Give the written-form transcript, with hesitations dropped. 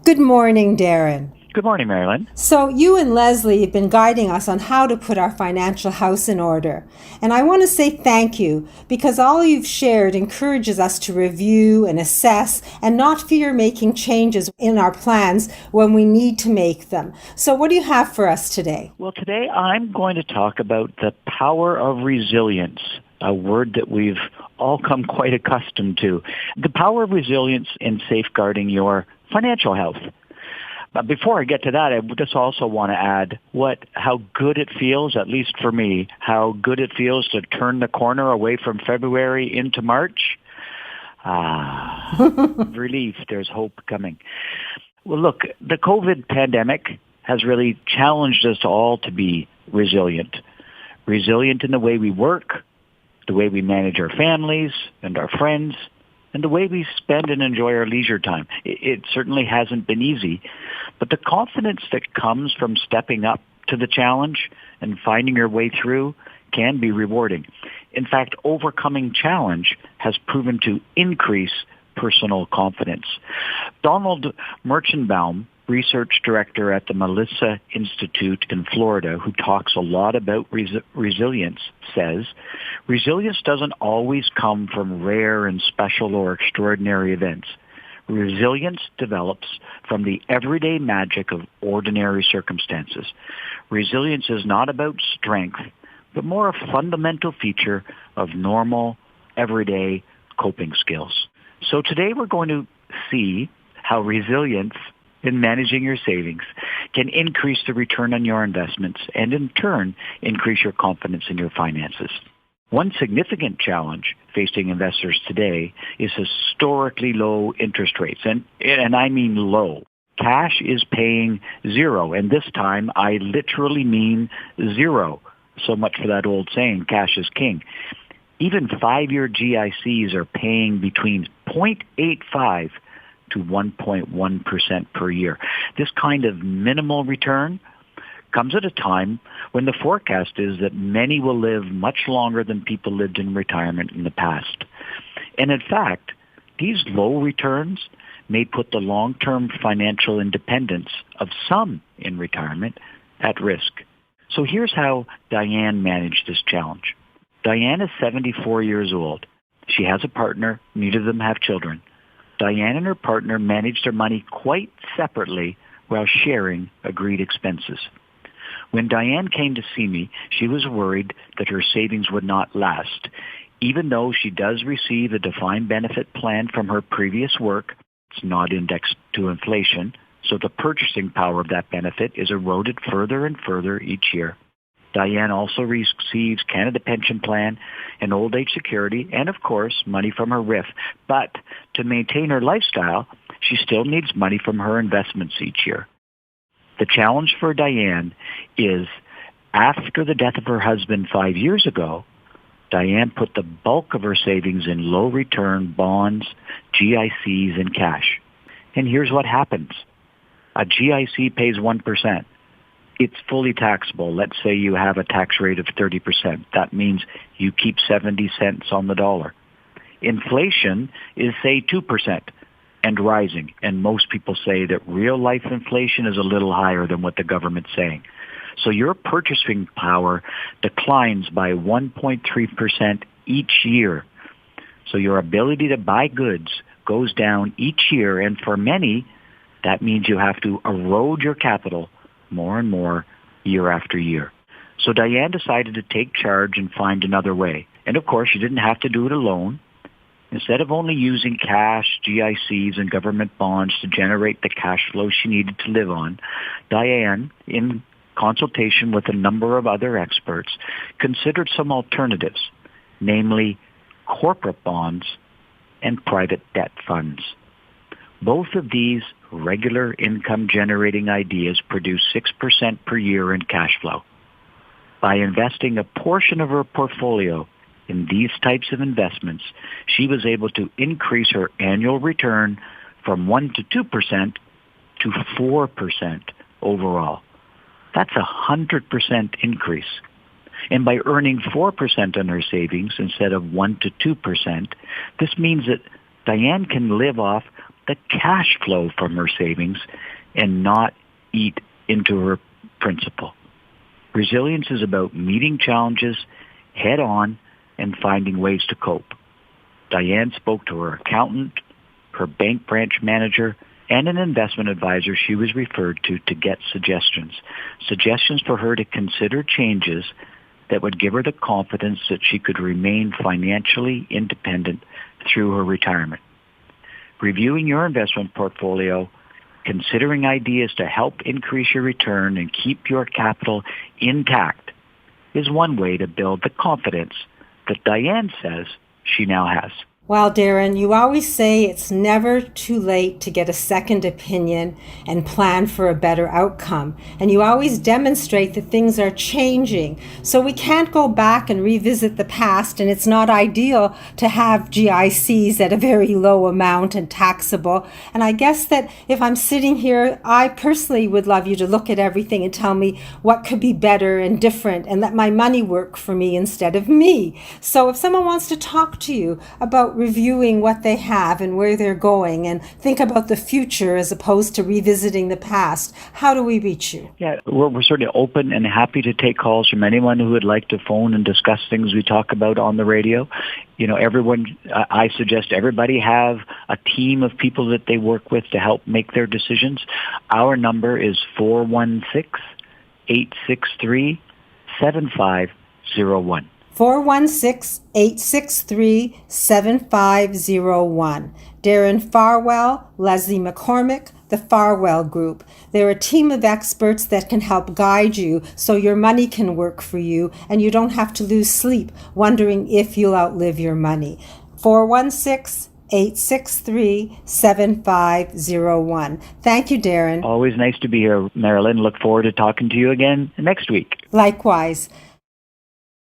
Good morning, Darren. Good morning, Marilyn. So, you and Leslie have been guiding us on how to put our financial house in order. And I want to say thank you because all you've shared encourages us to review and assess and not fear making changes in our plans when we need to make them. So, what do you have for us today? Well, today I'm going to talk about the power of resilience, a word that we've all come quite accustomed to. The power of resilience in safeguarding your financial health. But before I get to that, I just also want to add how good it feels, at least for me, how good it feels to turn the corner away from February into March. Relief, there's hope coming. Well, look, the COVID pandemic has really challenged us all to be resilient. Resilient in the way we work, the way we manage our families and our friends, and the way we spend and enjoy our leisure time. It certainly hasn't been easy, but the confidence that comes from stepping up to the challenge and finding your way through can be rewarding. In fact, overcoming challenge has proven to increase personal confidence. Donald Merchenbaum, research director at the Melissa Institute in Florida, who talks a lot about resilience, says, resilience doesn't always come from rare and special or extraordinary events. Resilience develops from the everyday magic of ordinary circumstances. Resilience is not about strength, but more a fundamental feature of normal, everyday coping skills. So today we're going to see how resilience in managing your savings can increase the return on your investments and in turn increase your confidence in your finances. One significant challenge facing investors today is historically low interest rates, and I mean low. Cash is paying zero, and this time I literally mean zero. So much for that old saying, cash is king. Even 5-year GICs are paying between 0.85 to 1.1% per year. This kind of minimal return comes at a time when the forecast is that many will live much longer than people lived in retirement in the past. And in fact, these low returns may put the long-term financial independence of some in retirement at risk. So here's how Diane managed this challenge. Diane is 74 years old. She has a partner. Neither of them have children. Diane and her partner manage their money quite separately while sharing agreed expenses. When Diane came to see me, she was worried that her savings would not last. Even though she does receive a defined benefit plan from her previous work, it's not indexed to inflation, so the purchasing power of that benefit is eroded further and further each year. Diane also receives Canada Pension Plan and Old Age Security and, of course, money from her RIF. But to maintain her lifestyle, she still needs money from her investments each year. The challenge for Diane is, after the death of her husband 5 years ago, Diane put the bulk of her savings in low-return bonds, GICs, and cash. And here's what happens. A GIC pays 1%. It's fully taxable. Let's say you have a tax rate of 30%. That means you keep 70 cents on the dollar. Inflation is, say, 2% and rising. And most people say that real-life inflation is a little higher than what the government's saying. So your purchasing power declines by 1.3% each year. So your ability to buy goods goes down each year. And for many, that means you have to erode your capital more and more year after year. So Diane decided to take charge and find another way. And of course, she didn't have to do it alone. Instead of only using cash, GICs, and government bonds to generate the cash flow she needed to live on, Diane, in consultation with a number of other experts, considered some alternatives, namely corporate bonds and private debt funds. Both of these regular income-generating ideas produce 6% per year in cash flow. By investing a portion of her portfolio in these types of investments, she was able to increase her annual return from 1% to 2% to 4% overall. That's a 100% increase. And by earning 4% on her savings instead of 1% to 2%, this means that Diane can live off the cash flow from her savings and not eat into her principal. Resilience is about meeting challenges head on and finding ways to cope. Diane spoke to her accountant, her bank branch manager, and an investment advisor she was referred to get suggestions. Suggestions for her to consider changes that would give her the confidence that she could remain financially independent through her retirement. Reviewing your investment portfolio, considering ideas to help increase your return and keep your capital intact is one way to build the confidence that Diane says she now has. Well, Darren, you always say it's never too late to get a second opinion and plan for a better outcome. And you always demonstrate that things are changing. So we can't go back and revisit the past, and it's not ideal to have GICs at a very low amount and taxable. And I guess that if I'm sitting here, I personally would love you to look at everything and tell me what could be better and different and let my money work for me instead of me. So if someone wants to talk to you about reviewing what they have and where they're going and think about the future as opposed to revisiting the past, how do we reach you? Yeah, we're sort of open and happy to take calls from anyone who would like to phone and discuss things we talk about on the radio. You know, I suggest everybody have a team of people that they work with to help make their decisions. Our number is 416-863-7501. 416-863-7501. Darren Farwell, Leslie McCormick, the Farwell Group. They're a team of experts that can help guide you so your money can work for you and you don't have to lose sleep wondering if you'll outlive your money. 416-863-7501. Thank you, Darren. Always nice to be here, Marilyn. Look forward to talking to you again next week. Likewise.